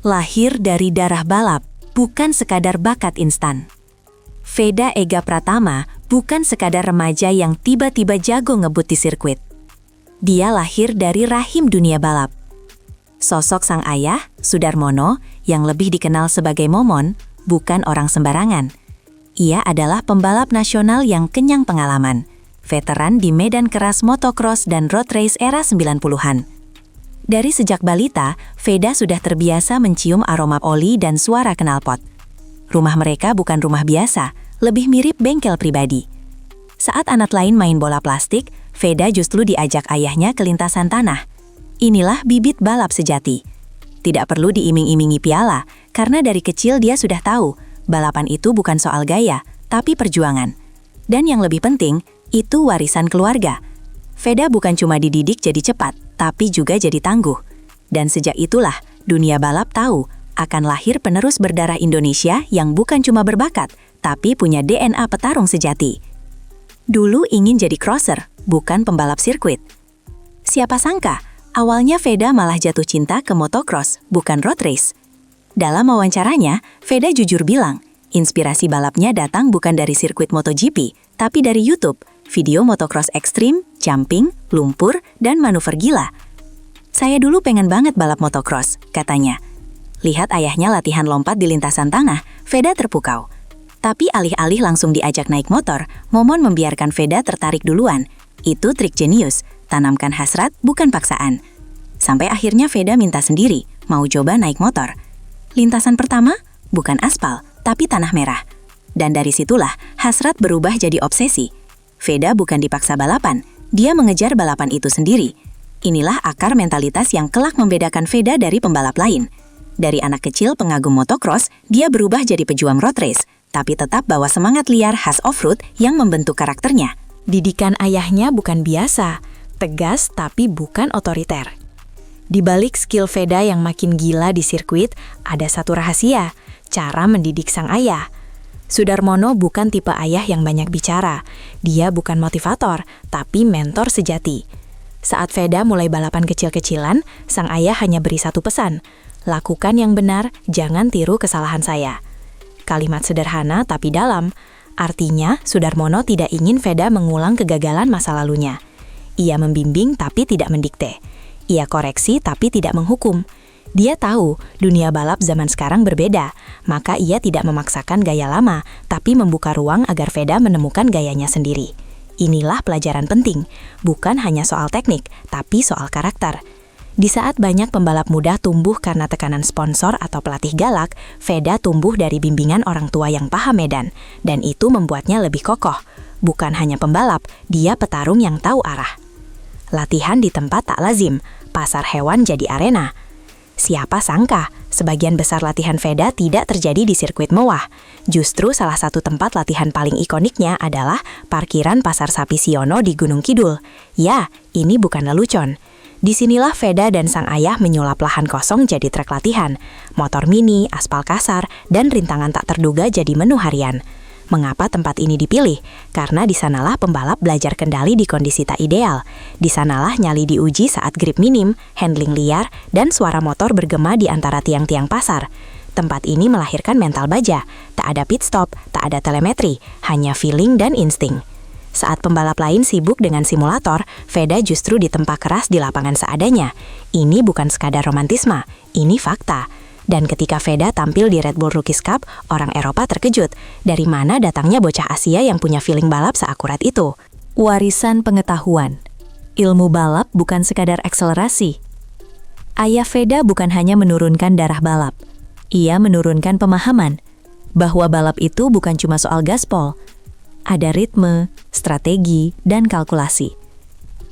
Lahir dari darah balap, bukan sekadar bakat instan. Veda Ega Pratama bukan sekadar remaja yang tiba-tiba jago ngebut di sirkuit. Dia lahir dari rahim dunia balap. Sosok sang ayah, Sudarmono, yang lebih dikenal sebagai Momon, bukan orang sembarangan. Ia adalah pembalap nasional yang kenyang pengalaman, veteran di medan keras motocross dan road race era 90-an. Dari sejak balita, Veda sudah terbiasa mencium aroma oli dan suara knalpot. Rumah mereka bukan rumah biasa, lebih mirip bengkel pribadi. Saat anak lain main bola plastik, Veda justru diajak ayahnya ke lintasan tanah. Inilah bibit balap sejati. Tidak perlu diiming-imingi piala, karena dari kecil dia sudah tahu, balapan itu bukan soal gaya, tapi perjuangan. Dan yang lebih penting, itu warisan keluarga. Veda bukan cuma dididik jadi cepat, tapi juga jadi tangguh. Dan sejak itulah, dunia balap tahu akan lahir penerus berdarah Indonesia yang bukan cuma berbakat, tapi punya DNA petarung sejati. Dulu ingin jadi crosser, bukan pembalap sirkuit. Siapa sangka, awalnya Veda malah jatuh cinta ke motocross, bukan road race. Dalam wawancaranya, Veda jujur bilang, inspirasi balapnya datang bukan dari sirkuit MotoGP, tapi dari YouTube, video motocross ekstrim, jumping, lumpur, dan manuver gila. Saya dulu pengen banget balap motocross, katanya. Lihat ayahnya latihan lompat di lintasan tanah, Veda terpukau. Tapi alih-alih langsung diajak naik motor, Momon membiarkan Veda tertarik duluan. Itu trik jenius, tanamkan hasrat bukan paksaan. Sampai akhirnya Veda minta sendiri, mau coba naik motor. Lintasan pertama, bukan aspal, tapi tanah merah. Dan dari situlah, hasrat berubah jadi obsesi. Veda bukan dipaksa balapan, dia mengejar balapan itu sendiri. Inilah akar mentalitas yang kelak membedakan Veda dari pembalap lain. Dari anak kecil pengagum motocross, dia berubah jadi pejuang road race, tapi tetap bawa semangat liar khas off-road yang membentuk karakternya. Didikan ayahnya bukan biasa, tegas tapi bukan otoriter. Di balik skill Veda yang makin gila di sirkuit, ada satu rahasia, cara mendidik sang ayah. Sudarmono bukan tipe ayah yang banyak bicara. Dia bukan motivator, tapi mentor sejati. Saat Veda mulai balapan kecil-kecilan, sang ayah hanya beri satu pesan, lakukan yang benar, jangan tiru kesalahan saya. Kalimat sederhana tapi dalam, artinya Sudarmono tidak ingin Veda mengulang kegagalan masa lalunya. Ia membimbing tapi tidak mendikte. Ia koreksi tapi tidak menghukum. Dia tahu dunia balap zaman sekarang berbeda, maka ia tidak memaksakan gaya lama, tapi membuka ruang agar Veda menemukan gayanya sendiri. Inilah pelajaran penting, bukan hanya soal teknik, tapi soal karakter. Di saat banyak pembalap muda tumbuh karena tekanan sponsor atau pelatih galak, Veda tumbuh dari bimbingan orang tua yang paham medan, dan itu membuatnya lebih kokoh. Bukan hanya pembalap, dia petarung yang tahu arah. Latihan di tempat tak lazim, pasar hewan jadi arena. Siapa sangka, sebagian besar latihan Veda tidak terjadi di sirkuit mewah. Justru salah satu tempat latihan paling ikoniknya adalah parkiran Pasar Sapi Siono di Gunung Kidul. Ya, ini bukan lelucon. Disinilah Veda dan sang ayah menyulap lahan kosong jadi trek latihan. Motor mini, aspal kasar, dan rintangan tak terduga jadi menu harian. Mengapa tempat ini dipilih? Karena di sanalah pembalap belajar kendali di kondisi tak ideal. Di sanalah nyali diuji saat grip minim, handling liar, dan suara motor bergema di antara tiang-tiang pasar. Tempat ini melahirkan mental baja. Tak ada pit stop, tak ada telemetri, hanya feeling dan insting. Saat pembalap lain sibuk dengan simulator, Veda justru ditempa keras di lapangan seadanya. Ini bukan sekadar romantisme, ini fakta. Dan ketika Veda tampil di Red Bull Rookies Cup, orang Eropa terkejut. Dari mana datangnya bocah Asia yang punya feeling balap seakurat itu? Warisan pengetahuan. Ilmu balap bukan sekadar akselerasi. Ayah Veda bukan hanya menurunkan darah balap. Ia menurunkan pemahaman bahwa balap itu bukan cuma soal gaspol. Ada ritme, strategi, dan kalkulasi.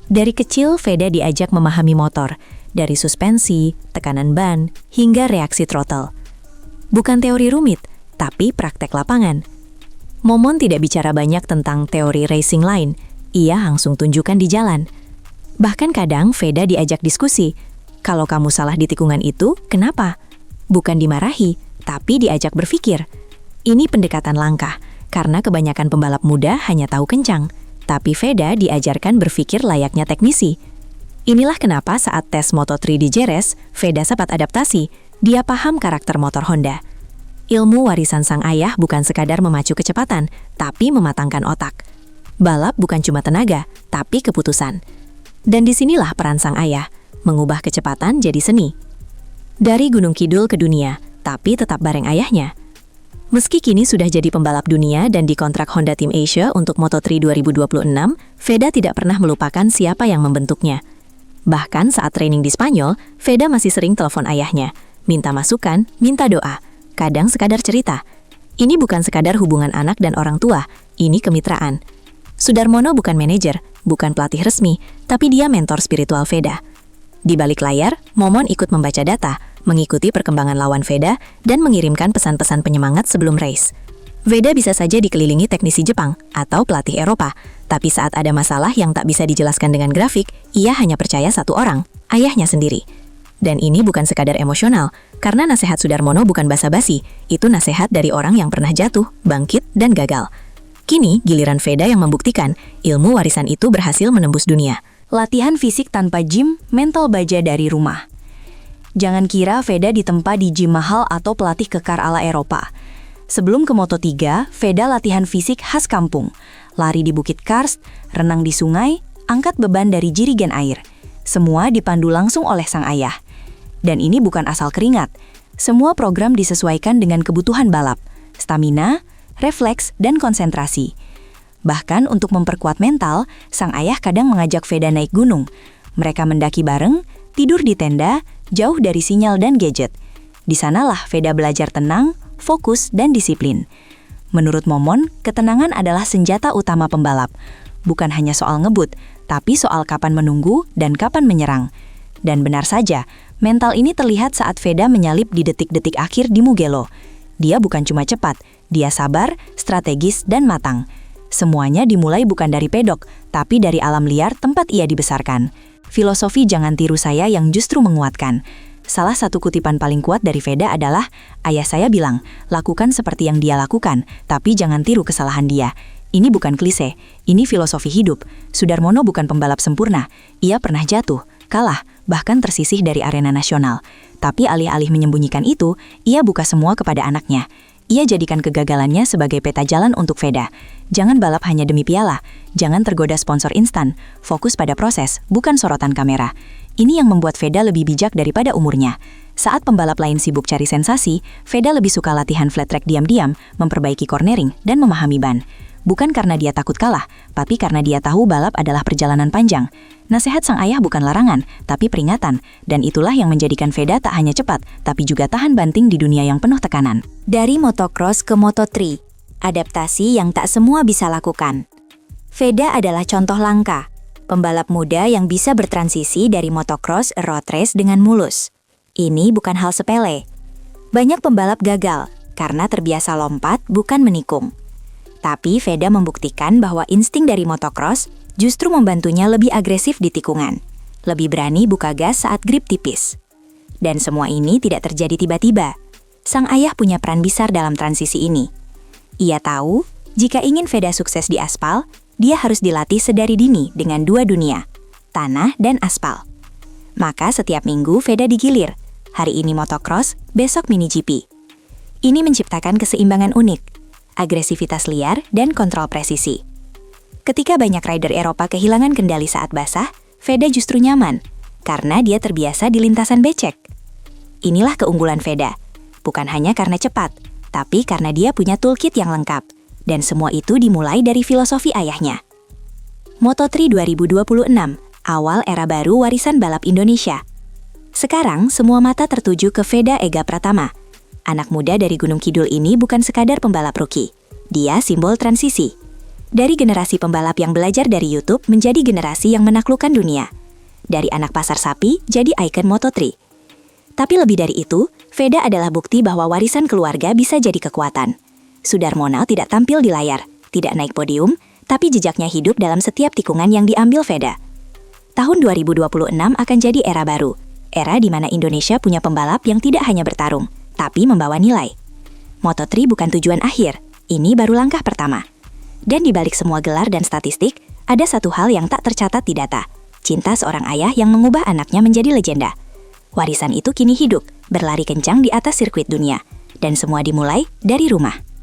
Dari kecil, Veda diajak memahami motor, dari suspensi, tekanan ban, hingga reaksi throttle. Bukan teori rumit, tapi praktek lapangan. Momon tidak bicara banyak tentang teori racing lain, ia langsung tunjukkan di jalan. Bahkan kadang Veda diajak diskusi, kalau kamu salah di tikungan itu, kenapa? Bukan dimarahi, tapi diajak berpikir. Ini pendekatan langkah, karena kebanyakan pembalap muda hanya tahu kencang, tapi Veda diajarkan berpikir layaknya teknisi. Inilah kenapa saat tes Moto3 di Jerez, Veda sempat adaptasi. Dia paham karakter motor Honda. Ilmu warisan sang ayah bukan sekadar memacu kecepatan, tapi mematangkan otak. Balap bukan cuma tenaga, tapi keputusan. Dan disinilah peran sang ayah, mengubah kecepatan jadi seni. Dari Gunung Kidul ke dunia, tapi tetap bareng ayahnya. Meski kini sudah jadi pembalap dunia dan dikontrak Honda Team Asia untuk Moto3 2026, Veda tidak pernah melupakan siapa yang membentuknya. Bahkan saat training di Spanyol, Veda masih sering telepon ayahnya, minta masukan, minta doa, kadang sekadar cerita. Ini bukan sekadar hubungan anak dan orang tua, ini kemitraan. Sudarmono bukan manajer, bukan pelatih resmi, tapi dia mentor spiritual Veda. Di balik layar, Momon ikut membaca data, mengikuti perkembangan lawan Veda, dan mengirimkan pesan-pesan penyemangat sebelum race. Veda bisa saja dikelilingi teknisi Jepang atau pelatih Eropa, tapi saat ada masalah yang tak bisa dijelaskan dengan grafik, ia hanya percaya satu orang, ayahnya sendiri. Dan ini bukan sekadar emosional, karena nasihat Sudarmono bukan basa-basi, itu nasihat dari orang yang pernah jatuh, bangkit, dan gagal. Kini, giliran Veda yang membuktikan ilmu warisan itu berhasil menembus dunia. Latihan fisik tanpa gym, mental baja dari rumah. Jangan kira Veda ditempa di gym mahal atau pelatih kekar ala Eropa. Sebelum ke Moto3, Veda latihan fisik khas kampung. Lari di bukit karst, renang di sungai, angkat beban dari jirigen air. Semua dipandu langsung oleh sang ayah. Dan ini bukan asal keringat. Semua program disesuaikan dengan kebutuhan balap, stamina, refleks, dan konsentrasi. Bahkan untuk memperkuat mental, sang ayah kadang mengajak Veda naik gunung. Mereka mendaki bareng, tidur di tenda, jauh dari sinyal dan gadget. Di sanalah Veda belajar tenang, fokus, dan disiplin. Menurut Momon, ketenangan adalah senjata utama pembalap. Bukan hanya soal ngebut, tapi soal kapan menunggu dan kapan menyerang. Dan benar saja, mental ini terlihat saat Veda menyalip di detik-detik akhir di Mugello. Dia bukan cuma cepat, dia sabar, strategis, dan matang. Semuanya dimulai bukan dari pedok, tapi dari alam liar tempat ia dibesarkan. Filosofi jangan tiru saya yang justru menguatkan. Salah satu kutipan paling kuat dari Veda adalah, ayah saya bilang, lakukan seperti yang dia lakukan, tapi jangan tiru kesalahan dia. Ini bukan klise, ini filosofi hidup. Sudarmono bukan pembalap sempurna, ia pernah jatuh, kalah, bahkan tersisih dari arena nasional. Tapi alih-alih menyembunyikan itu, ia buka semua kepada anaknya. Ia jadikan kegagalannya sebagai peta jalan untuk Veda. Jangan balap hanya demi piala, jangan tergoda sponsor instan, fokus pada proses, bukan sorotan kamera. Ini yang membuat Veda lebih bijak daripada umurnya. Saat pembalap lain sibuk cari sensasi, Veda lebih suka latihan flat track diam-diam, memperbaiki cornering, dan memahami ban. Bukan karena dia takut kalah, tapi karena dia tahu balap adalah perjalanan panjang. Nasihat sang ayah bukan larangan, tapi peringatan, dan itulah yang menjadikan Veda tak hanya cepat, tapi juga tahan banting di dunia yang penuh tekanan. Dari motocross ke Moto3, adaptasi yang tak semua bisa lakukan. Veda adalah contoh langka, pembalap muda yang bisa bertransisi dari motocross road race dengan mulus. Ini bukan hal sepele. Banyak pembalap gagal, karena terbiasa lompat bukan menikung. Tapi Veda membuktikan bahwa insting dari motocross justru membantunya lebih agresif di tikungan, lebih berani buka gas saat grip tipis. Dan semua ini tidak terjadi tiba-tiba. Sang ayah punya peran besar dalam transisi ini. Ia tahu, jika ingin Veda sukses di aspal, dia harus dilatih sedari dini dengan dua dunia, tanah dan aspal. Maka setiap minggu Veda digilir, hari ini motocross, besok mini GP. Ini menciptakan keseimbangan unik, agresivitas liar, dan kontrol presisi. Ketika banyak rider Eropa kehilangan kendali saat basah, Veda justru nyaman, karena dia terbiasa di lintasan becek. Inilah keunggulan Veda, bukan hanya karena cepat, tapi karena dia punya toolkit yang lengkap, dan semua itu dimulai dari filosofi ayahnya. Moto3 2026, awal era baru warisan balap Indonesia. Sekarang, semua mata tertuju ke Veda Ega Pratama. Anak muda dari Gunung Kidul ini bukan sekadar pembalap rookie. Dia simbol transisi. Dari generasi pembalap yang belajar dari YouTube menjadi generasi yang menaklukkan dunia. Dari anak pasar sapi jadi ikon Moto3. Tapi lebih dari itu, Veda adalah bukti bahwa warisan keluarga bisa jadi kekuatan. Sudarmono tidak tampil di layar, tidak naik podium, tapi jejaknya hidup dalam setiap tikungan yang diambil Veda. Tahun 2026 akan jadi era baru. Era di mana Indonesia punya pembalap yang tidak hanya bertarung, tapi membawa nilai. Moto3 bukan tujuan akhir, ini baru langkah pertama. Dan di balik semua gelar dan statistik, ada satu hal yang tak tercatat di data. Cinta seorang ayah yang mengubah anaknya menjadi legenda. Warisan itu kini hidup, berlari kencang di atas sirkuit dunia. Dan semua dimulai dari rumah.